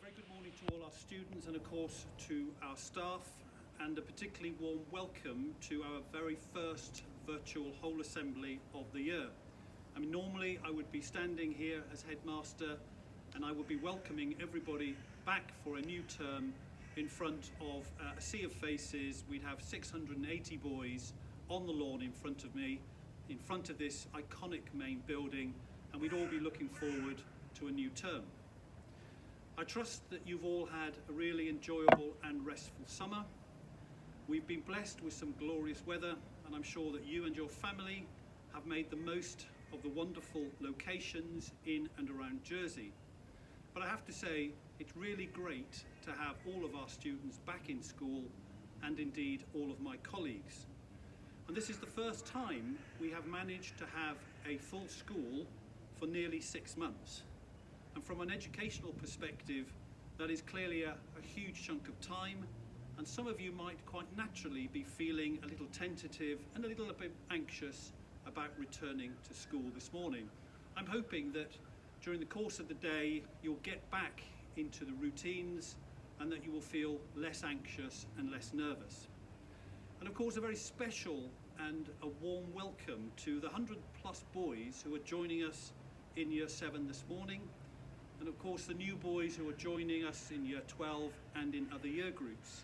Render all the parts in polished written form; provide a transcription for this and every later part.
Very good morning to all our students and of course to our staff, and a particularly warm welcome to our very first virtual whole assembly of the year. I mean, normally I would be standing here as headmaster and I would be welcoming everybody back for a new term in front of a sea of faces. We'd have 680 boys on the lawn in front of me, in front of this iconic main building, and we'd all be looking forward to a new term. I trust that you've all had a really enjoyable and restful summer. We've been blessed with some glorious weather, and I'm sure that you and your family have made the most of the wonderful locations in and around Jersey. But I have to say, it's really great to have all of our students back in school, and indeed all of my colleagues. And this is the first time we have managed to have a full school for nearly 6 months. And from an educational perspective, that is clearly a huge chunk of time, and some of you might quite naturally be feeling a little tentative and a little bit anxious about returning to school this morning. I'm hoping that during the course of the day you'll get back into the routines and that you will feel less anxious and less nervous. And of course, a very special and a warm welcome to the 100+ boys who are joining us in Year 7 this morning, and of course the new boys who are joining us in Year 12 and in other year groups.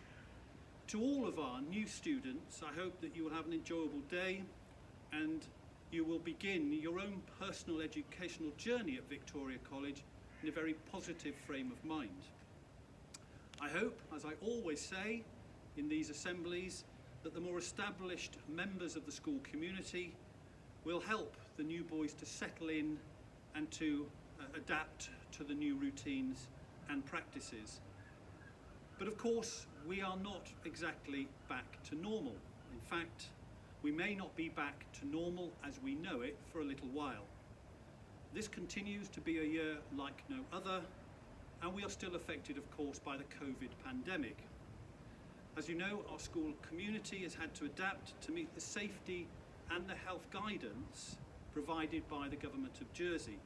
To all of our new students, I hope that you will have an enjoyable day and you will begin your own personal educational journey at Victoria College in a very positive frame of mind. I hope, as I always say in these assemblies, that the more established members of the school community will help the new boys to settle in and to adapt to the new routines and practices. But of course, we are not exactly back to normal. In fact, we may not be back to normal as we know it for a little while. This continues to be a year like no other, and we are still affected, of course, by the COVID pandemic. As you know, our school community has had to adapt to meet the safety and the health guidance provided by the Government of Jersey.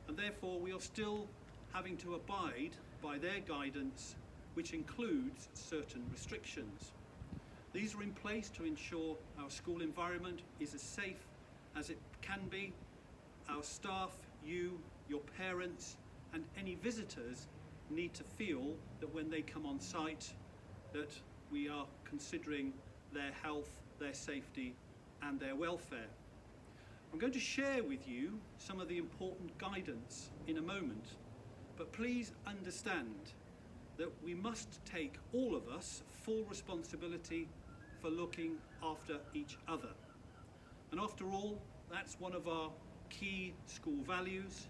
And therefore we are still having to abide by their guidance, which includes certain restrictions. These are in place to ensure our school environment is as safe as it can be. Our staff, you, your parents, and any visitors need to feel that when they come on site that we are considering their health, their safety, and their welfare. I'm going to share with you some of the important guidance in a moment, but please understand that we must take, all of us, full responsibility for looking after each other. And after all, that's one of our key school values,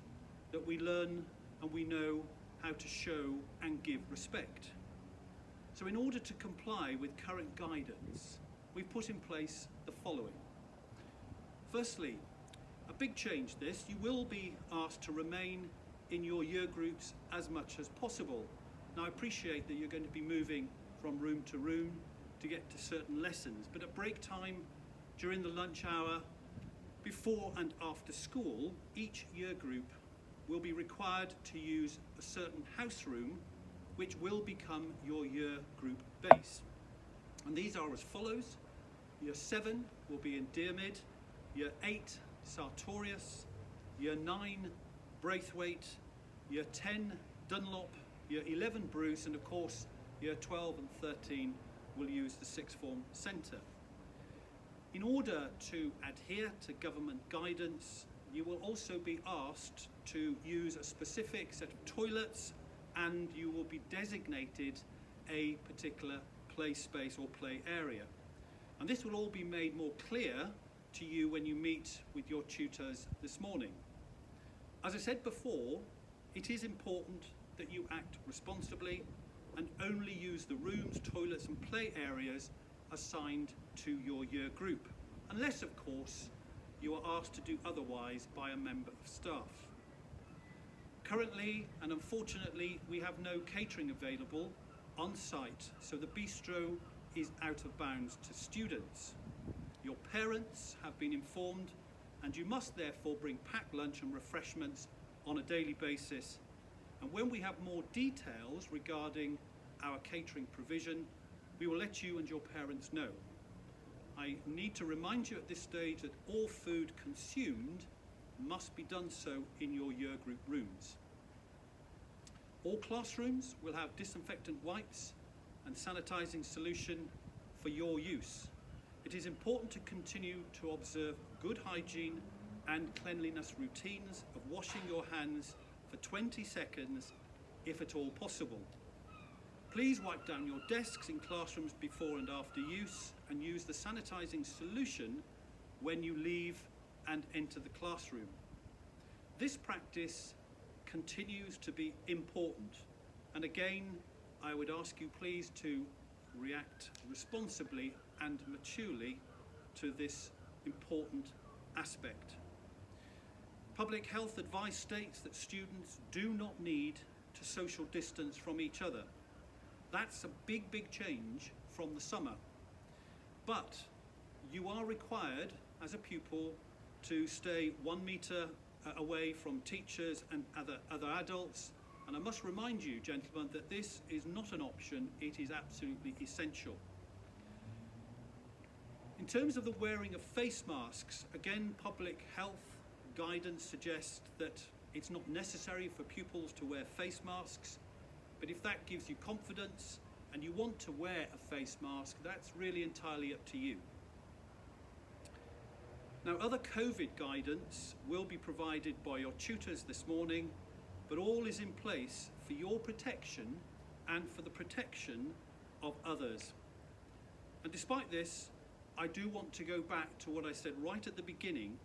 that we learn and we know how to show and give respect. So in order to comply with current guidance, we've put in place the following. Firstly, a big change this, you will be asked to remain in your year groups as much as possible. Now I appreciate that you're going to be moving from room to room to get to certain lessons, but at break time, during the lunch hour, before and after school, each year group will be required to use a certain house room which will become your year group base. And these are as follows. Year 7 will be in Dearmid, Year 8 Sartorius, Year 9 Braithwaite, Year 10 Dunlop, Year 11 Bruce, and of course Year 12 and 13 will use the sixth form centre. In order to adhere to government guidance, you will also be asked to use a specific set of toilets, and you will be designated a particular play space or play area. And this will all be made more clear to you when you meet with your tutors this morning. As I said before, it is important that you act responsibly and only use the rooms, toilets and play areas assigned to your year group, unless of course you are asked to do otherwise by a member of staff. Currently, and unfortunately, we have no catering available on site, so the bistro is out of bounds to students. Your parents have been informed, and you must therefore bring packed lunch and refreshments on a daily basis. And when we have more details regarding our catering provision, we will let you and your parents know. I need to remind you at this stage that all food consumed must be done so in your year group rooms. All classrooms will have disinfectant wipes and sanitising solution for your use. It is important to continue to observe good hygiene and cleanliness routines of washing your hands for 20 seconds if at all possible. Please wipe down your desks in classrooms before and after use and use the sanitising solution when you leave and enter the classroom. This practice continues to be important, and again I would ask you please to react responsibly and maturely to this important aspect. Public health advice states that students do not need to social distance from each other. That's a big change from the summer. But you are required as a pupil to stay 1 metre away from teachers and other adults. And I must remind you, gentlemen, that this is not an option, it is absolutely essential. In terms of the wearing of face masks, again, public health guidance suggests that it's not necessary for pupils to wear face masks, but if that gives you confidence and you want to wear a face mask, that's really entirely up to you. Now, other COVID guidance will be provided by your tutors this morning, but all is in place for your protection and for the protection of others. And despite this, I do want to go back to what I said right at the beginning,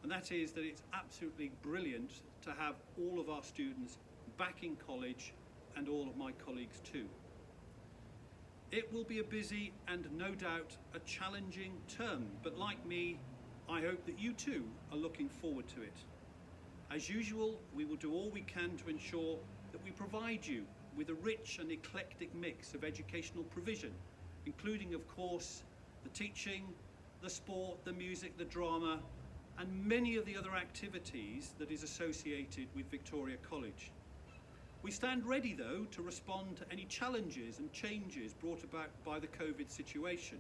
and that is that it's absolutely brilliant to have all of our students back in college and all of my colleagues too. It will be a busy and no doubt a challenging term, but like me, I hope that you too are looking forward to it. As usual, we will do all we can to ensure that we provide you with a rich and eclectic mix of educational provision, including, of course, the teaching, the sport, the music, the drama, and many of the other activities that is associated with Victoria College. We stand ready, though, to respond to any challenges and changes brought about by the COVID situation.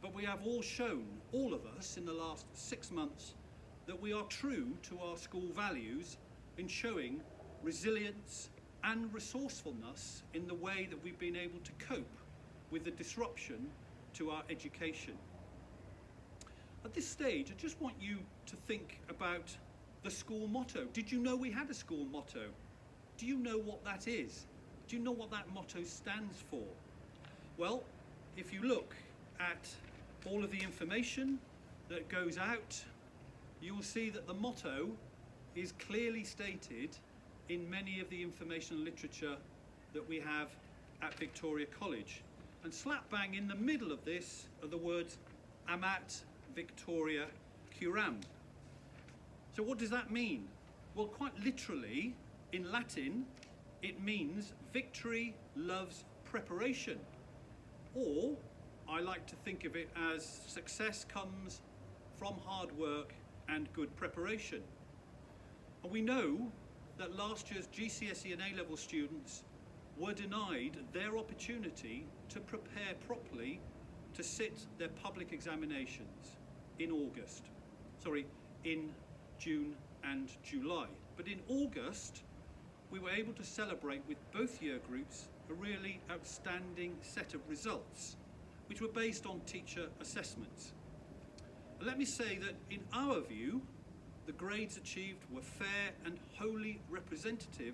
But we have all shown, all of us, in the last 6 months, that we are true to our school values in showing resilience and resourcefulness in the way that we've been able to cope with the disruption to our education. At this stage, I just want you to think about the school motto. Did you know we had a school motto? Do you know what that is? Do you know what that motto stands for? Well, if you look at all of the information that goes out, you will see that the motto is clearly stated in many of the information literature that we have at Victoria College. And slap bang in the middle of this are the words Amat Victoria Curam. So what does that mean? Well, quite literally, in Latin, it means victory loves preparation. Or, I like to think of it as success comes from hard work and good preparation. And we know that last year's GCSE and A-level students were denied their opportunity to prepare properly to sit their public examinations in June and July. But in August, we were able to celebrate with both year groups a really outstanding set of results, which were based on teacher assessments. And let me say that in our view, the grades achieved were fair and wholly representative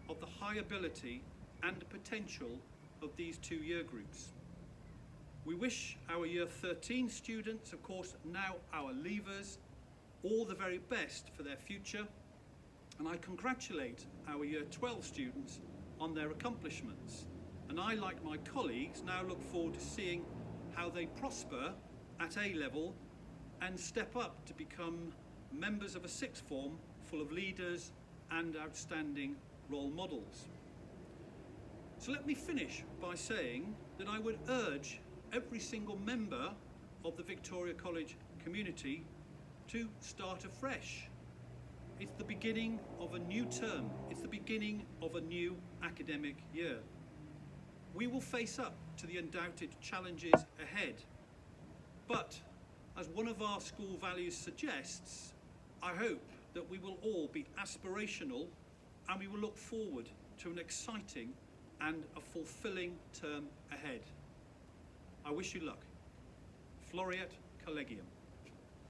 of the high ability and potential of these two year groups. We wish our year 13 students, of course now our leavers, all the very best for their future, and I congratulate our year 12 students on their accomplishments. And I, like my colleagues, now look forward to seeing how they prosper at A-level and step up to become members of a sixth form full of leaders and outstanding role models. So let me finish by saying that I would urge every single member of the Victoria College community to start afresh. It's the beginning of a new term. It's the beginning of a new academic year. We will face up to the undoubted challenges ahead. But, as one of our school values suggests, I hope that we will all be aspirational and we will look forward to an exciting and a fulfilling term ahead. I wish you luck. Floreat Collegium.